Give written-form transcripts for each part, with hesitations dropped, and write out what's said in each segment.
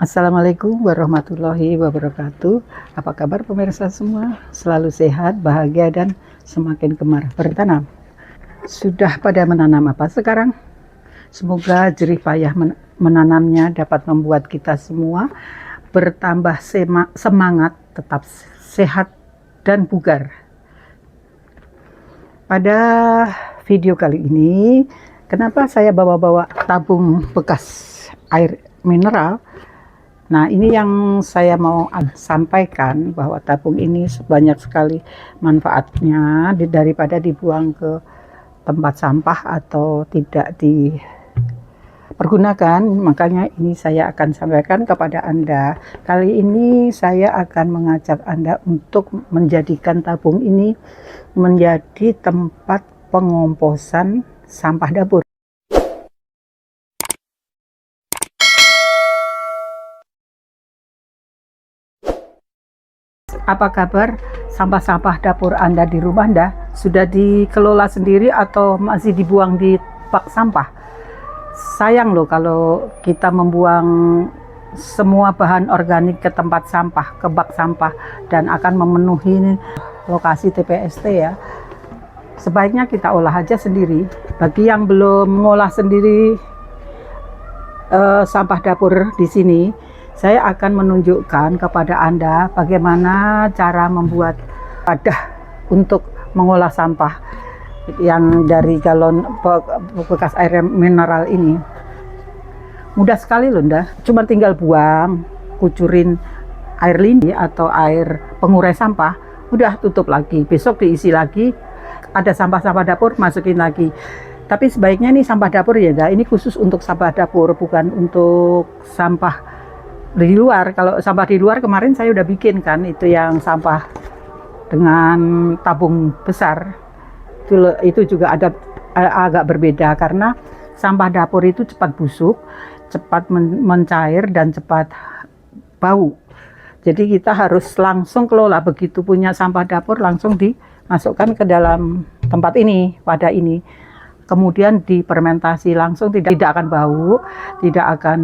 Assalamualaikum warahmatullahi wabarakatuh. Apa kabar pemirsa semua? Selalu sehat, bahagia, dan semakin gemar bertanam. Sudah pada menanam apa sekarang? Semoga jerih payah menanamnya dapat membuat kita semua bertambah semangat, tetap sehat dan bugar. Pada video kali ini, kenapa saya bawa-bawa tabung bekas air mineral? Nah, ini yang saya mau sampaikan, bahwa tabung ini banyak sekali manfaatnya daripada dibuang ke tempat sampah atau tidak dipergunakan. Makanya ini saya akan sampaikan kepada Anda. Kali ini saya akan mengajak Anda untuk menjadikan tabung ini menjadi tempat pengomposan sampah dapur. Apa kabar sampah-sampah dapur Anda di rumah Anda? Sudah dikelola sendiri atau masih dibuang di bak sampah? Sayang loh kalau kita membuang semua bahan organik ke tempat sampah, ke bak sampah, dan akan memenuhi lokasi TPST ya. Sebaiknya kita olah aja sendiri. Bagi yang belum mengolah sendiri sampah dapur di sini, saya akan menunjukkan kepada Anda bagaimana cara membuat wadah untuk mengolah sampah yang dari galon bekas air mineral ini. Mudah sekali loh, cuma tinggal buang, kucurin air lindi atau air pengurai sampah, udah tutup lagi, besok diisi lagi, ada sampah-sampah dapur masukin lagi. Tapi sebaiknya nih sampah dapur ya, ini khusus untuk sampah dapur, bukan untuk sampah di luar. Kalau sampah di luar kemarin saya udah bikin kan, itu yang sampah dengan tabung besar, itu juga ada agak berbeda, karena sampah dapur itu cepat busuk, cepat mencair, dan cepat bau. Jadi kita harus langsung kelola, begitu punya sampah dapur langsung dimasukkan ke dalam tempat ini, wadah ini, kemudian difermentasi langsung, tidak akan bau, tidak akan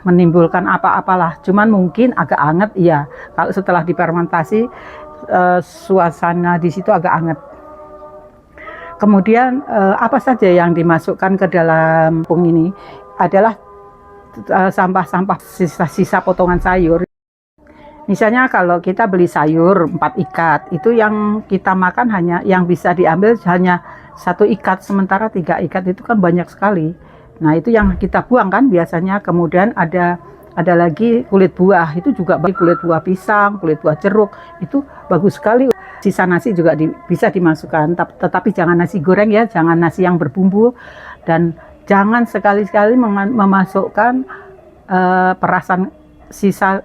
menimbulkan apa-apalah. Cuman mungkin agak anget ya, kalau setelah difermentasi suasana di situ agak anget. Kemudian apa saja yang dimasukkan ke dalam tabung ini adalah sampah-sampah sisa-sisa potongan sayur. Misalnya kalau kita beli sayur 4 ikat, itu yang kita makan hanya yang bisa diambil hanya 1 ikat, sementara 3 ikat itu kan banyak sekali. Nah, itu yang kita buang kan biasanya. Kemudian ada lagi kulit buah, itu juga kulit buah pisang, kulit buah jeruk, itu bagus sekali. Sisa nasi juga bisa dimasukkan, tetapi jangan nasi goreng ya, jangan nasi yang berbumbu, dan jangan sekali-sekali memasukkan perasan sisa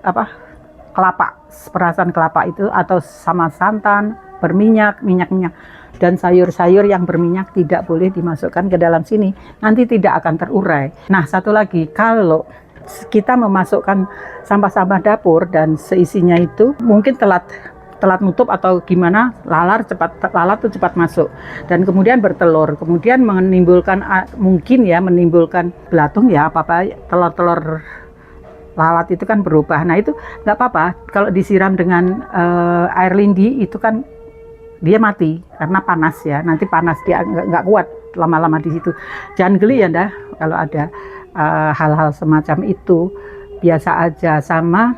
perasan kelapa itu, atau sama santan berminyak, dan sayur-sayur yang berminyak tidak boleh dimasukkan ke dalam sini, nanti tidak akan terurai. Nah, satu lagi, kalau kita memasukkan sampah-sampah dapur dan seisinya itu mungkin telat nutup atau gimana, lalat tuh cepat masuk dan kemudian bertelur, kemudian menimbulkan menimbulkan belatung ya, telur lalat itu kan berubah. Nah, itu nggak apa-apa kalau disiram dengan air lindi, itu kan dia mati karena panas ya, nanti panas dia nggak kuat lama-lama di situ. Jangan geli ya kalau ada hal-hal semacam itu, biasa aja. Sama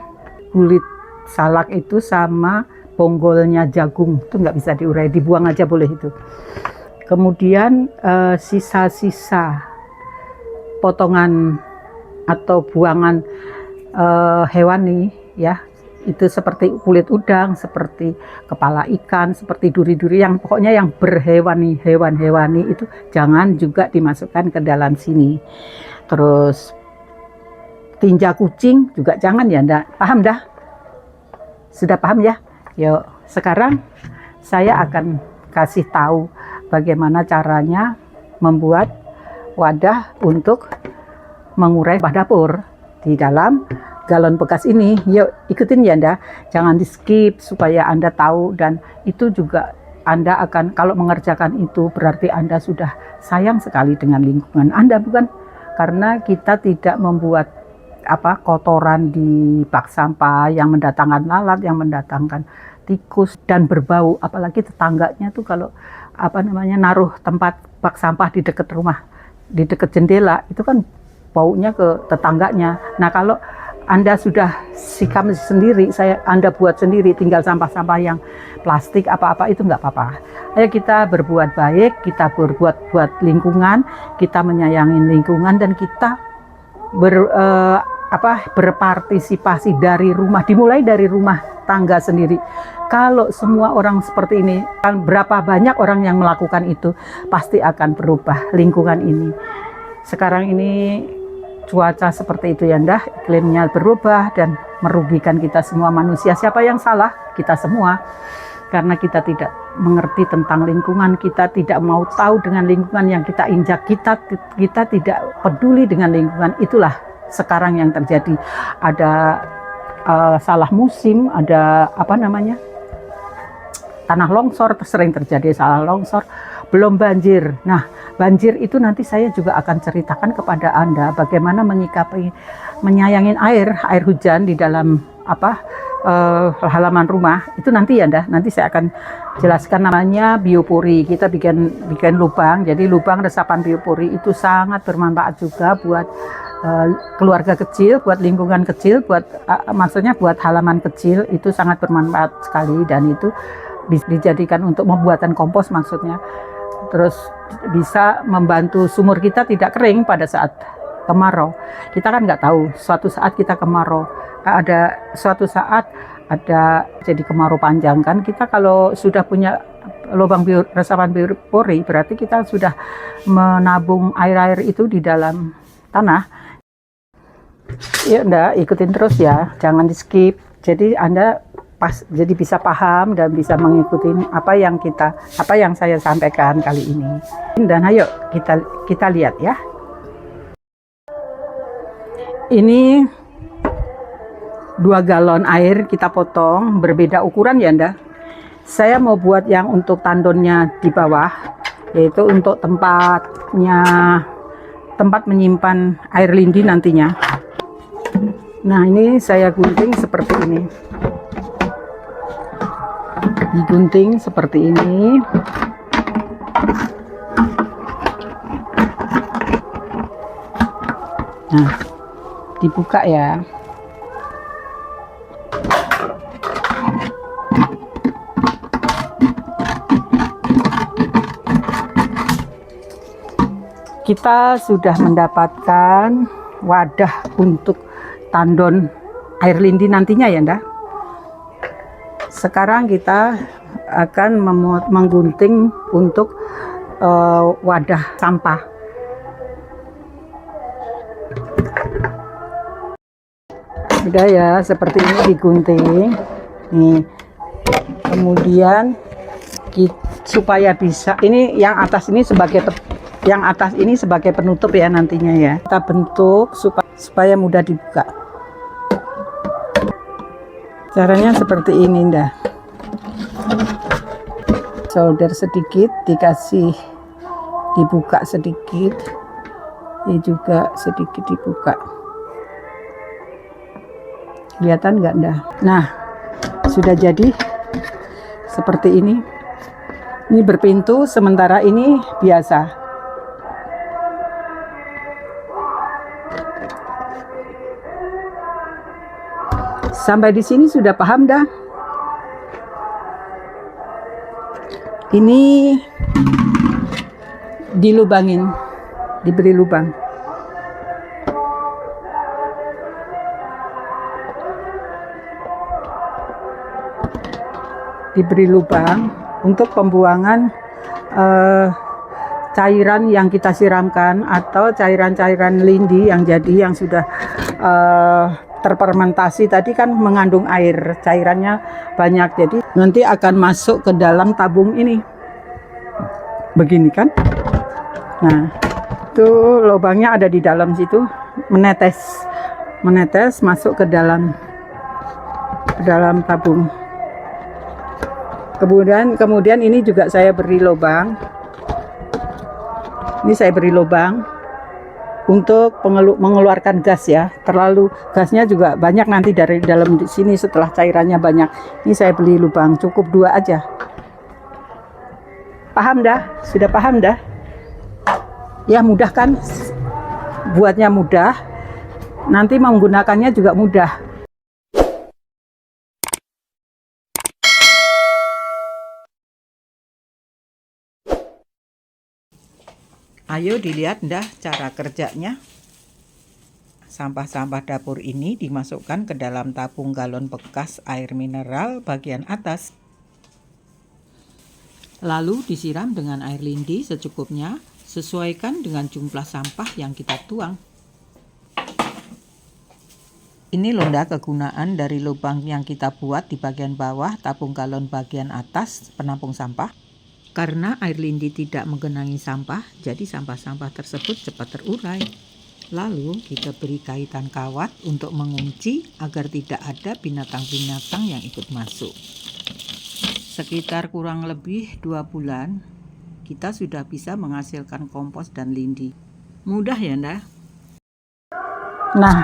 kulit salak itu sama bonggolnya jagung itu nggak bisa diurai, dibuang aja boleh itu. Kemudian sisa-sisa potongan atau buangan hewani ya, itu seperti kulit udang, seperti kepala ikan, seperti duri-duri, yang pokoknya yang hewan-hewani itu jangan juga dimasukkan ke dalam sini. Terus tinja kucing juga jangan ya, paham dah? Sudah paham ya? Yuk, sekarang saya akan kasih tahu bagaimana caranya membuat wadah untuk mengurai sampah dapur di dalam galon bekas ini. Yuk ikutin ya jangan di skip, supaya Anda tahu, dan itu juga Anda akan, kalau mengerjakan itu berarti Anda sudah sayang sekali dengan lingkungan Anda, bukan? Karena kita tidak membuat kotoran di bak sampah yang mendatangkan lalat, yang mendatangkan tikus dan berbau. Apalagi tetangganya tuh kalau naruh tempat bak sampah di dekat rumah, di dekat jendela, itu kan baunya ke tetangganya. Nah, kalau Anda sudah sikam sendiri, Anda buat sendiri, tinggal sampah-sampah yang plastik apa-apa itu nggak apa-apa. Ayo kita berbuat baik, kita berbuat buat lingkungan, kita menyayangi lingkungan, dan kita berpartisipasi dari rumah, dimulai dari rumah tangga sendiri. Kalau semua orang seperti ini, kan berapa banyak orang yang melakukan itu, pasti akan berubah lingkungan ini. Sekarang ini cuaca seperti itu ya, iklimnya berubah dan merugikan kita semua manusia. Siapa yang salah? Kita semua. Karena kita tidak mengerti tentang lingkungan, kita tidak mau tahu dengan lingkungan yang kita injak, kita tidak peduli dengan lingkungan. Itulah sekarang yang terjadi. Ada salah musim, ada tanah longsor, sering terjadi salah longsor, belum banjir. Nah, banjir itu nanti saya juga akan ceritakan kepada Anda bagaimana menyayangi air hujan di dalam halaman rumah. Itu nanti ya, nanti saya akan jelaskan, namanya biopori. Kita bikin lubang, jadi lubang resapan biopori itu sangat bermanfaat juga buat keluarga kecil, buat lingkungan kecil, maksudnya buat halaman kecil, itu sangat bermanfaat sekali, dan itu bisa dijadikan untuk pembuatan kompos maksudnya. Terus bisa membantu sumur kita tidak kering pada saat kemarau. Kita kan nggak tahu, suatu saat kita kemarau, suatu saat ada jadi kemarau panjang kan. Kita kalau sudah punya lubang resapan biopori, berarti kita sudah menabung air itu di dalam tanah. Ya, ikutin terus ya, jangan di skip. Jadi Anda jadi bisa paham dan bisa mengikuti apa yang saya sampaikan kali ini. Dan ayo kita lihat ya. Ini 2 galon air kita potong, berbeda ukuran ya Anda. Saya mau buat yang untuk tandonnya di bawah, yaitu untuk tempat menyimpan air lindi nantinya. Nah, ini saya gunting seperti ini. Digunting seperti ini. Nah, dibuka ya. Kita sudah mendapatkan wadah untuk tandon air lindi nantinya ya, Sekarang kita akan menggunting untuk wadah sampah. Udah ya, seperti ini digunting. Nih. Kemudian supaya bisa, ini yang atas ini sebagai penutup ya nantinya ya. Kita bentuk supaya mudah dibuka. Caranya seperti ini, solder sedikit, dibuka sedikit, ini juga sedikit dibuka. Kelihatan nggak, Nah, sudah jadi seperti ini. Ini berpintu, sementara ini biasa. Sampai di sini sudah paham Ini dilubangin, diberi lubang. Diberi lubang untuk pembuangan cairan yang kita siramkan atau cairan-cairan lindi yang sudah terfermentasi tadi kan mengandung air, cairannya banyak, jadi nanti akan masuk ke dalam tabung ini begini kan. Nah, itu lubangnya ada di dalam situ, menetes masuk ke dalam tabung. Kemudian ini juga saya beri lubang. Ini saya beri lubang untuk mengeluarkan gas ya. Terlalu gasnya juga banyak nanti dari dalam di sini setelah cairannya banyak. Ini saya beli lubang, cukup 2 aja. Paham dah? Sudah paham dah? Ya mudah kan? Buatnya mudah. Nanti menggunakannya juga mudah. Ayo dilihat dah cara kerjanya. Sampah-sampah dapur ini dimasukkan ke dalam tabung galon bekas air mineral bagian atas. Lalu disiram dengan air lindi secukupnya, sesuaikan dengan jumlah sampah yang kita tuang. Ini londa kegunaan dari lubang yang kita buat di bagian bawah tabung galon bagian atas penampung sampah. Karena air lindi tidak menggenangi sampah, jadi sampah-sampah tersebut cepat terurai. Lalu kita beri kaitan kawat untuk mengunci agar tidak ada binatang-binatang yang ikut masuk. Sekitar kurang lebih 2 bulan, kita sudah bisa menghasilkan kompos dan lindi. Mudah ya, Nda? Nah,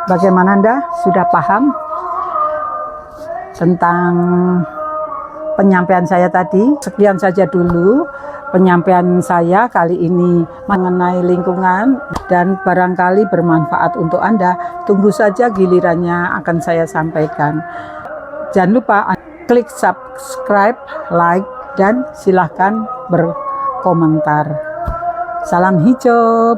bagaimana Nda? Sudah paham tentang penyampaian saya tadi? Sekian saja dulu penyampaian saya kali ini mengenai lingkungan dan barangkali bermanfaat untuk Anda. Tunggu saja gilirannya akan saya sampaikan. Jangan lupa klik subscribe, like, dan silahkan berkomentar. Salam hijau.